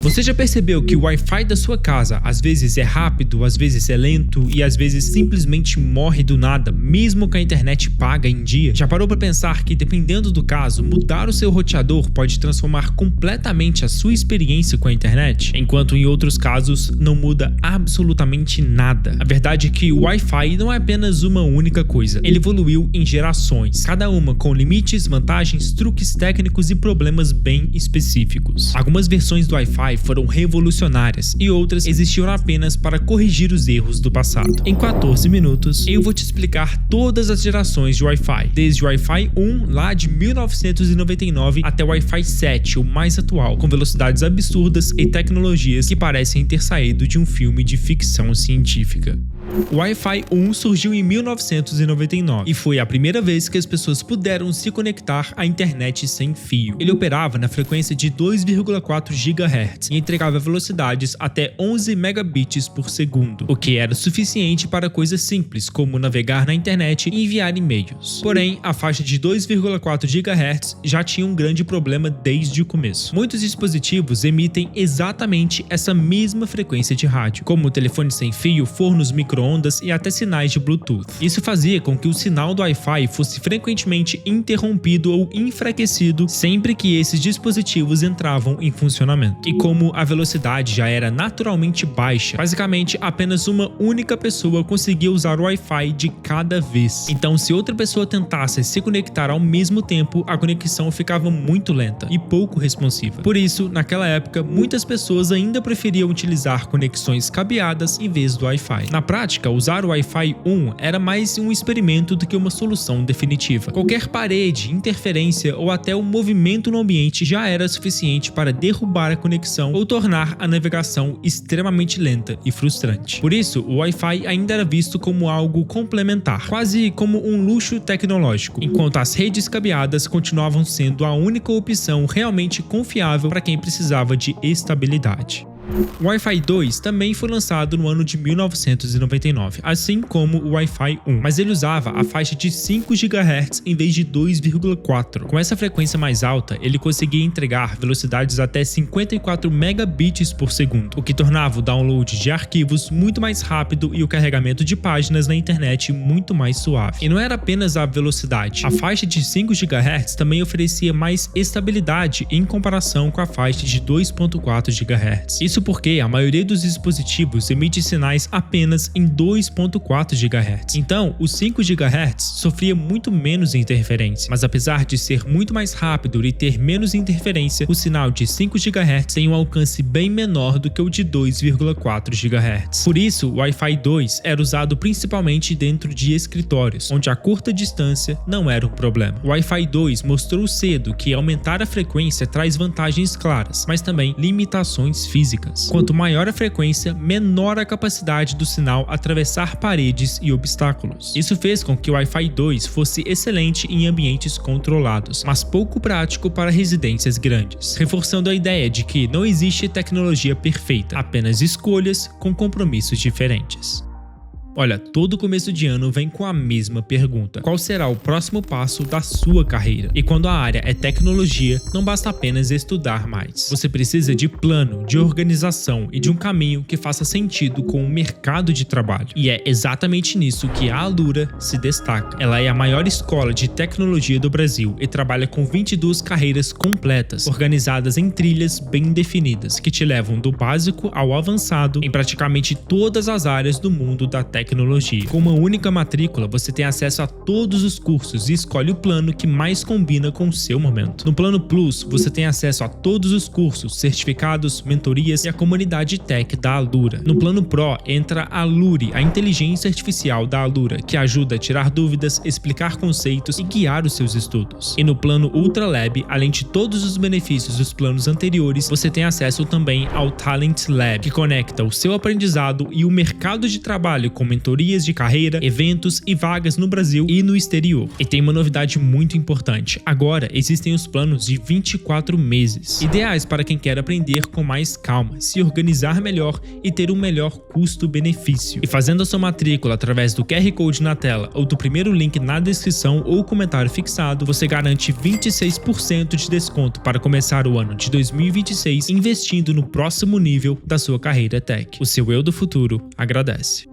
Você já percebeu que o Wi-Fi da sua casa às vezes é rápido, às vezes é lento e às vezes simplesmente morre do nada, mesmo com a internet paga em dia? Já parou para pensar que, dependendo do caso, mudar o seu roteador pode transformar completamente a sua experiência com a internet? Enquanto em outros casos não muda absolutamente nada. A verdade é que o Wi-Fi não é apenas uma única coisa, ele evoluiu em gerações, cada uma com limites, vantagens, truques técnicos e problemas bem específicos. Algumas versões do Wi-Fi foram revolucionárias e outras existiam apenas para corrigir os erros do passado. Em 14 minutos, eu vou te explicar todas as gerações de Wi-Fi, desde o Wi-Fi 1 lá de 1999 até o Wi-Fi 7, o mais atual, com velocidades absurdas e tecnologias que parecem ter saído de um filme de ficção científica. O Wi-Fi 1 surgiu em 1999 e foi a primeira vez que as pessoas puderam se conectar à internet sem fio. Ele operava na frequência de 2,4 GHz e entregava velocidades até 11 megabits por segundo, o que era suficiente para coisas simples como navegar na internet e enviar e-mails. Porém, a faixa de 2,4 GHz já tinha um grande problema desde o começo. Muitos dispositivos emitem exatamente essa mesma frequência de rádio, como telefones sem fio, fornos micro-ondas e até sinais de Bluetooth. Isso fazia com que o sinal do Wi-Fi fosse frequentemente interrompido ou enfraquecido sempre que esses dispositivos entravam em funcionamento. E como a velocidade já era naturalmente baixa, basicamente apenas uma única pessoa conseguia usar o Wi-Fi de cada vez. Então, se outra pessoa tentasse se conectar ao mesmo tempo, a conexão ficava muito lenta e pouco responsiva. Por isso, naquela época, muitas pessoas ainda preferiam utilizar conexões cabeadas em vez do Wi-Fi. Na prática, usar o Wi-Fi 1 era mais um experimento do que uma solução definitiva. Qualquer parede, interferência ou até um movimento no ambiente já era suficiente para derrubar a conexão ou tornar a navegação extremamente lenta e frustrante. Por isso, o Wi-Fi ainda era visto como algo complementar, quase como um luxo tecnológico, enquanto as redes cabeadas continuavam sendo a única opção realmente confiável para quem precisava de estabilidade. O Wi-Fi 2 também foi lançado no ano de 1999, assim como o Wi-Fi 1, mas ele usava a faixa de 5 GHz em vez de 2,4. Com essa frequência mais alta, ele conseguia entregar velocidades até 54 megabits por segundo, o que tornava o download de arquivos muito mais rápido e o carregamento de páginas na internet muito mais suave. E não era apenas a velocidade, a faixa de 5 GHz também oferecia mais estabilidade em comparação com a faixa de 2,4 GHz. Isso porque a maioria dos dispositivos emite sinais apenas em 2,4 GHz. Então, o 5 GHz sofria muito menos interferência, mas apesar de ser muito mais rápido e ter menos interferência, o sinal de 5 GHz tem um alcance bem menor do que o de 2,4 GHz. Por isso, o Wi-Fi 2 era usado principalmente dentro de escritórios, onde a curta distância não era um problema. O Wi-Fi 2 mostrou cedo que aumentar a frequência traz vantagens claras, mas também limitações físicas. Quanto maior a frequência, menor a capacidade do sinal atravessar paredes e obstáculos. Isso fez com que o Wi-Fi 2 fosse excelente em ambientes controlados, mas pouco prático para residências grandes, reforçando a ideia de que não existe tecnologia perfeita, apenas escolhas com compromissos diferentes. Olha, todo começo de ano vem com a mesma pergunta: qual será o próximo passo da sua carreira? E quando a área é tecnologia, não basta apenas estudar mais. Você precisa de plano, de organização e de um caminho que faça sentido com o mercado de trabalho. E é exatamente nisso que a Alura se destaca. Ela é a maior escola de tecnologia do Brasil e trabalha com 22 carreiras completas, organizadas em trilhas bem definidas, que te levam do básico ao avançado em praticamente todas as áreas do mundo da tecnologia. Com uma única matrícula, você tem acesso a todos os cursos e escolhe o plano que mais combina com o seu momento. No Plano Plus, você tem acesso a todos os cursos, certificados, mentorias e a comunidade tech da Alura. No Plano Pro, entra a Luri, a inteligência artificial da Alura, que ajuda a tirar dúvidas, explicar conceitos e guiar os seus estudos. E no Plano Ultra Lab, além de todos os benefícios dos planos anteriores, você tem acesso também ao Talent Lab, que conecta o seu aprendizado e o mercado de trabalho com mentorias de carreira, eventos e vagas no Brasil e no exterior. E tem uma novidade muito importante: agora existem os planos de 24 meses, ideais para quem quer aprender com mais calma, se organizar melhor e ter um melhor custo-benefício. E fazendo a sua matrícula através do QR Code na tela ou do primeiro link na descrição ou comentário fixado, você garante 26% de desconto para começar o ano de 2026 investindo no próximo nível da sua carreira tech. O seu eu do futuro agradece.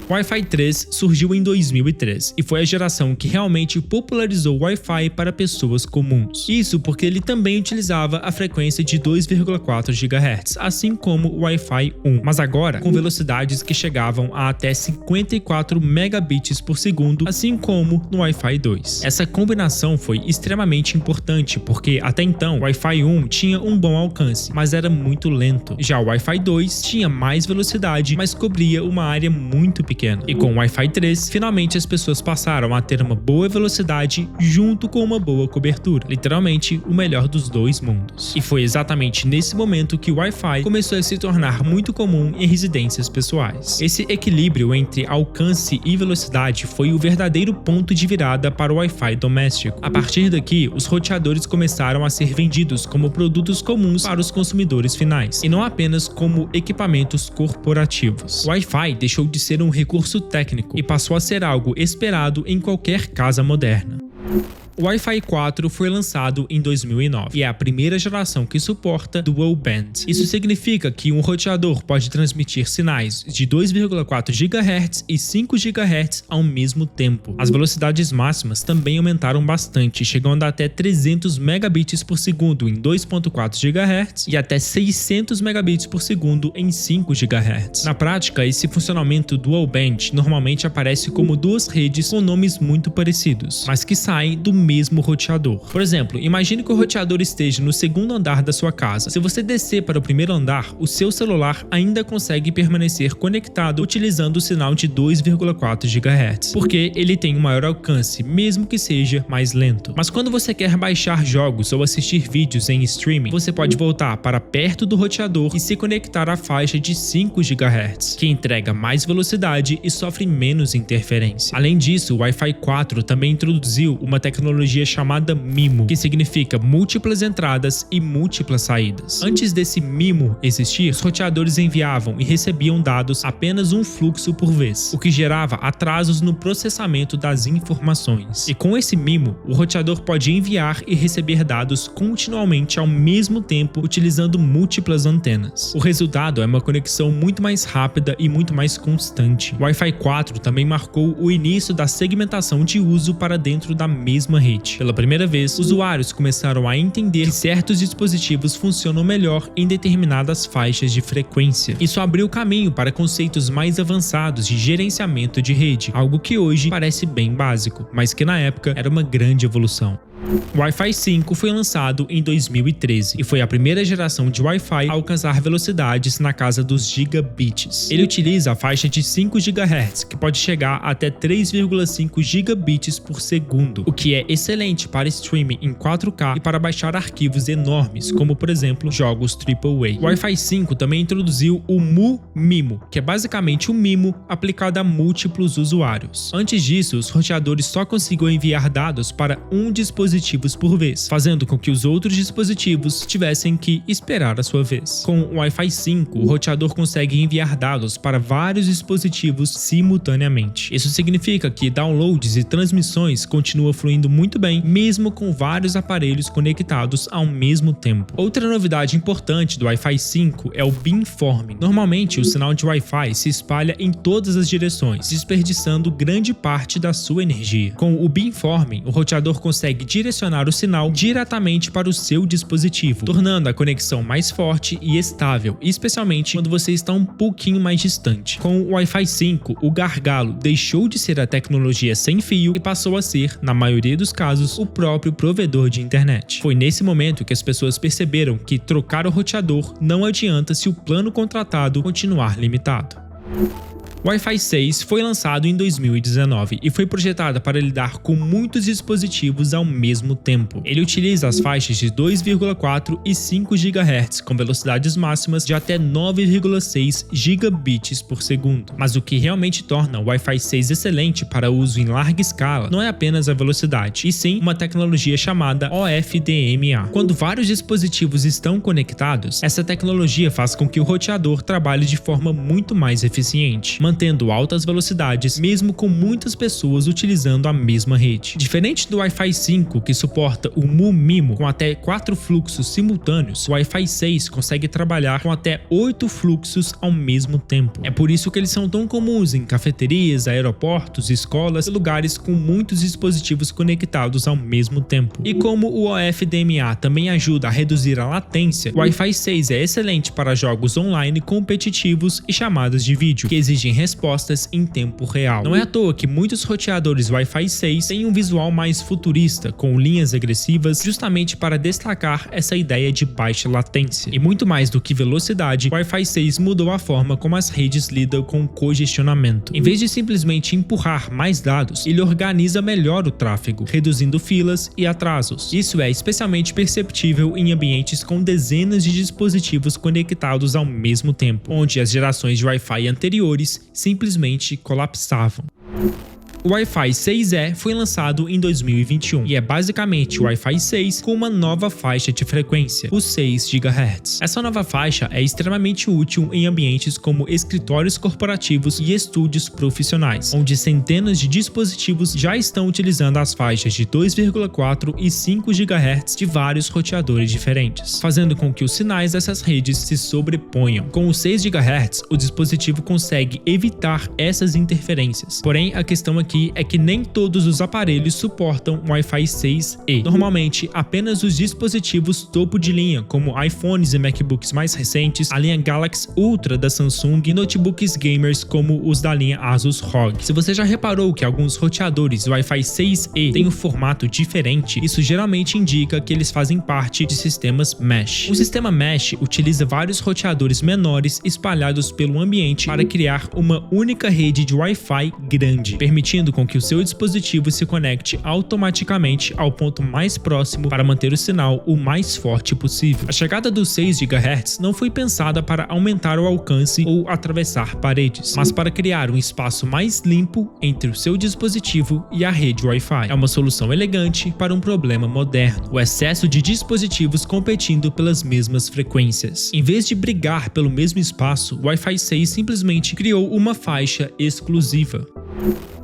O Wi-Fi 3 surgiu em 2003 e foi a geração que realmente popularizou o Wi-Fi para pessoas comuns. Isso porque ele também utilizava a frequência de 2,4 GHz, assim como o Wi-Fi 1, mas agora com velocidades que chegavam a até 54 megabits por segundo, assim como no Wi-Fi 2. Essa combinação foi extremamente importante porque até então o Wi-Fi 1 tinha um bom alcance, mas era muito lento. Já o Wi-Fi 2 tinha mais velocidade, mas cobria uma área muito pequena. E com o Wi-Fi 3, finalmente as pessoas passaram a ter uma boa velocidade junto com uma boa cobertura. Literalmente, o melhor dos dois mundos. E foi exatamente nesse momento que o Wi-Fi começou a se tornar muito comum em residências pessoais. Esse equilíbrio entre alcance e velocidade foi o verdadeiro ponto de virada para o Wi-Fi doméstico. A partir daqui, os roteadores começaram a ser vendidos como produtos comuns para os consumidores finais, e não apenas como equipamentos corporativos. O Wi-Fi deixou de ser um recurso técnico e passou a ser algo esperado em qualquer casa moderna. O Wi-Fi 4 foi lançado em 2009 e é a primeira geração que suporta Dual Band. Isso significa que um roteador pode transmitir sinais de 2,4 GHz e 5 GHz ao mesmo tempo. As velocidades máximas também aumentaram bastante, chegando a até 300 megabits por segundo em 2,4 GHz e até 600 megabits por segundo em 5 GHz. Na prática, esse funcionamento Dual Band normalmente aparece como duas redes com nomes muito parecidos, mas que saem do mesmo roteador. Por exemplo, imagine que o roteador esteja no segundo andar da sua casa. Se você descer para o primeiro andar, o seu celular ainda consegue permanecer conectado utilizando o sinal de 2,4 GHz, porque ele tem um maior alcance, mesmo que seja mais lento. Mas quando você quer baixar jogos ou assistir vídeos em streaming, você pode voltar para perto do roteador e se conectar à faixa de 5 GHz, que entrega mais velocidade e sofre menos interferência. Além disso, o Wi-Fi 4 também introduziu uma tecnologia chamada MIMO, que significa múltiplas entradas e múltiplas saídas. Antes desse MIMO existir, os roteadores enviavam e recebiam dados apenas um fluxo por vez, o que gerava atrasos no processamento das informações. E com esse MIMO, o roteador pode enviar e receber dados continuamente ao mesmo tempo utilizando múltiplas antenas. O resultado é uma conexão muito mais rápida e muito mais constante. O Wi-Fi 4 também marcou o início da segmentação de uso para dentro da mesma rede. Pela primeira vez, usuários começaram a entender que certos dispositivos funcionam melhor em determinadas faixas de frequência. Isso abriu caminho para conceitos mais avançados de gerenciamento de rede, algo que hoje parece bem básico, mas que na época era uma grande evolução. O Wi-Fi 5 foi lançado em 2013 e foi a primeira geração de Wi-Fi a alcançar velocidades na casa dos gigabits. Ele utiliza a faixa de 5 GHz, que pode chegar até 3,5 gigabits por segundo, o que é excelente para streaming em 4K e para baixar arquivos enormes, como por exemplo jogos AAA. O Wi-Fi 5 também introduziu o MU-MIMO, que é basicamente um MIMO aplicado a múltiplos usuários. Antes disso, os roteadores só conseguiam enviar dados para um dispositivo por vez, fazendo com que os outros dispositivos tivessem que esperar a sua vez. Com o Wi-Fi 5, o roteador consegue enviar dados para vários dispositivos simultaneamente. Isso significa que downloads e transmissões continuam fluindo muito bem, mesmo com vários aparelhos conectados ao mesmo tempo. Outra novidade importante do Wi-Fi 5 é o beamforming. Normalmente, o sinal de Wi-Fi se espalha em todas as direções, desperdiçando grande parte da sua energia. Com o beamforming, o roteador consegue direcionar o sinal diretamente para o seu dispositivo, tornando a conexão mais forte e estável, especialmente quando você está um pouquinho mais distante. Com o Wi-Fi 5, o gargalo deixou de ser a tecnologia sem fio e passou a ser, na maioria dos casos, o próprio provedor de internet. Foi nesse momento que as pessoas perceberam que trocar o roteador não adianta se o plano contratado continuar limitado. O Wi-Fi 6 foi lançado em 2019 e foi projetado para lidar com muitos dispositivos ao mesmo tempo. Ele utiliza as faixas de 2,4 e 5 GHz com velocidades máximas de até 9,6 gigabits por segundo. Mas o que realmente torna o Wi-Fi 6 excelente para uso em larga escala não é apenas a velocidade, e sim uma tecnologia chamada OFDMA. Quando vários dispositivos estão conectados, essa tecnologia faz com que o roteador trabalhe de forma muito mais eficiente, mantendo altas velocidades mesmo com muitas pessoas utilizando a mesma rede. Diferente do Wi-Fi 5, que suporta o MU-MIMO com até 4 fluxos simultâneos, o Wi-Fi 6 consegue trabalhar com até 8 fluxos ao mesmo tempo. É por isso que eles são tão comuns em cafeterias, aeroportos, escolas e lugares com muitos dispositivos conectados ao mesmo tempo. E como o OFDMA também ajuda a reduzir a latência, o Wi-Fi 6 é excelente para jogos online competitivos e chamadas de vídeo, que exigem respostas em tempo real. Não é à toa que muitos roteadores Wi-Fi 6 têm um visual mais futurista, com linhas agressivas, justamente para destacar essa ideia de baixa latência. E muito mais do que velocidade, o Wi-Fi 6 mudou a forma como as redes lidam com congestionamento. Em vez de simplesmente empurrar mais dados, ele organiza melhor o tráfego, reduzindo filas e atrasos. Isso é especialmente perceptível em ambientes com dezenas de dispositivos conectados ao mesmo tempo, onde as gerações de Wi-Fi anteriores simplesmente colapsavam. O Wi-Fi 6E foi lançado em 2021 e é basicamente o Wi-Fi 6 com uma nova faixa de frequência, os 6 GHz. Essa nova faixa é extremamente útil em ambientes como escritórios corporativos e estúdios profissionais, onde centenas de dispositivos já estão utilizando as faixas de 2,4 e 5 GHz de vários roteadores diferentes, fazendo com que os sinais dessas redes se sobreponham. Com os 6 GHz, o dispositivo consegue evitar essas interferências. Porém, a questão aqui é que nem todos os aparelhos suportam Wi-Fi 6E. Normalmente, apenas os dispositivos topo de linha, como iPhones e MacBooks mais recentes, a linha Galaxy Ultra da Samsung e notebooks gamers como os da linha Asus ROG. Se você já reparou que alguns roteadores Wi-Fi 6E têm um formato diferente, isso geralmente indica que eles fazem parte de sistemas Mesh. O sistema Mesh utiliza vários roteadores menores espalhados pelo ambiente para criar uma única rede de Wi-Fi grande, permitindo com que o seu dispositivo se conecte automaticamente ao ponto mais próximo para manter o sinal o mais forte possível. A chegada dos 6 GHz não foi pensada para aumentar o alcance ou atravessar paredes, mas para criar um espaço mais limpo entre o seu dispositivo e a rede Wi-Fi. É uma solução elegante para um problema moderno: o excesso de dispositivos competindo pelas mesmas frequências. Em vez de brigar pelo mesmo espaço, o Wi-Fi 6 simplesmente criou uma faixa exclusiva.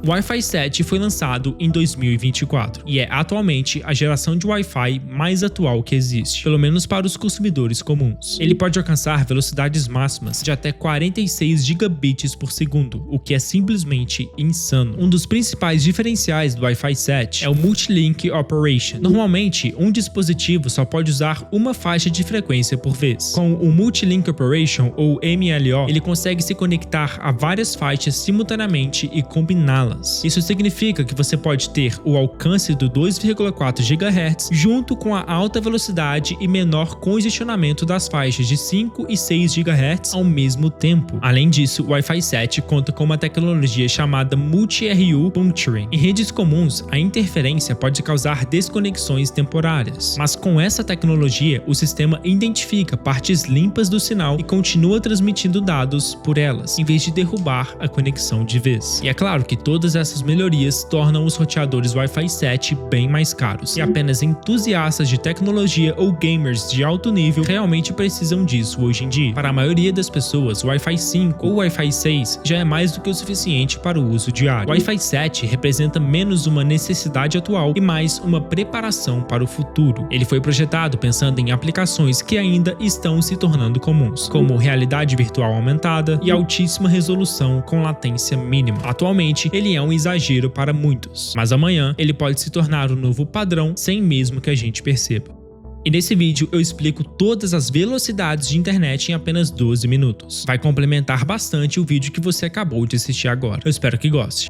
O Wi-Fi 7 foi lançado em 2024 e é atualmente a geração de Wi-Fi mais atual que existe, pelo menos para os consumidores comuns. Ele pode alcançar velocidades máximas de até 46 gigabits por segundo, o que é simplesmente insano. Um dos principais diferenciais do Wi-Fi 7 é o Multi-Link Operation. Normalmente, um dispositivo só pode usar uma faixa de frequência por vez. Com o Multi-Link Operation, ou MLO, ele consegue se conectar a várias faixas simultaneamente e combiná-las. Isso significa que você pode ter o alcance do 2,4 GHz junto com a alta velocidade e menor congestionamento das faixas de 5 e 6 GHz ao mesmo tempo. Além disso, o Wi-Fi 7 conta com uma tecnologia chamada Multi-RU Puncturing. Em redes comuns, a interferência pode causar desconexões temporárias, mas com essa tecnologia, o sistema identifica partes limpas do sinal e continua transmitindo dados por elas, em vez de derrubar a conexão de vez. E é claro que todas essas melhorias tornam os roteadores Wi-Fi 7 bem mais caros, e apenas entusiastas de tecnologia ou gamers de alto nível realmente precisam disso hoje em dia. Para a maioria das pessoas, o Wi-Fi 5 ou Wi-Fi 6 já é mais do que o suficiente para o uso diário. O Wi-Fi 7 representa menos uma necessidade atual e mais uma preparação para o futuro. Ele foi projetado pensando em aplicações que ainda estão se tornando comuns, como realidade virtual aumentada e altíssima resolução com latência mínima. Atualmente, ele é um exagero para muitos, mas amanhã ele pode se tornar o novo padrão sem mesmo que a gente perceba. E nesse vídeo eu explico todas as velocidades de internet em apenas 12 minutos. Vai complementar bastante o vídeo que você acabou de assistir agora. Eu espero que goste.